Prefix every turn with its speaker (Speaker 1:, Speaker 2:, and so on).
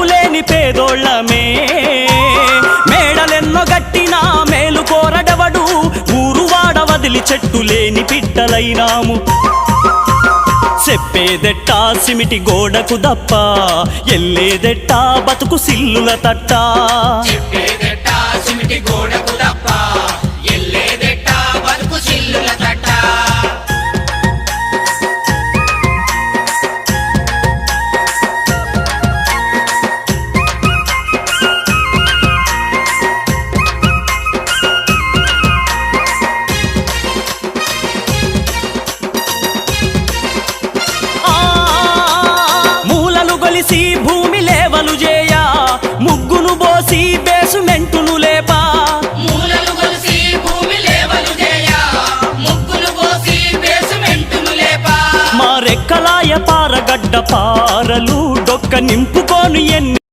Speaker 1: దిక్కులేని పేదోళ్ళమే మేడలెన్నో గట్టినా మేలు కోరడవడు ఊరు వాడ వదిలి చెట్టు లేని పిట్టలైనాము చెప్పేదెట్టా సిమిటి గోడకు దప్ప ఎల్లేదెట్టా బతుకు సిల్లుల తట్ట
Speaker 2: చెప్పేదెట్టా సిమిటి గోడకు దప్ప ఎల్లేదెట్టా బతుకు సిల్లుల తట్ట
Speaker 1: భూమి లేవలు చేయ ముగ్గును బోసి బేసుమెంటును లేపా
Speaker 2: మూలలు గొలిసి భూమి లేవలు చేయ ముగ్గులు బోసి బేసుమెంటును లేపా
Speaker 1: మా రెక్కలాయ పారగడ్డ పారలు డొక్క నింపుకోను ఎన్ని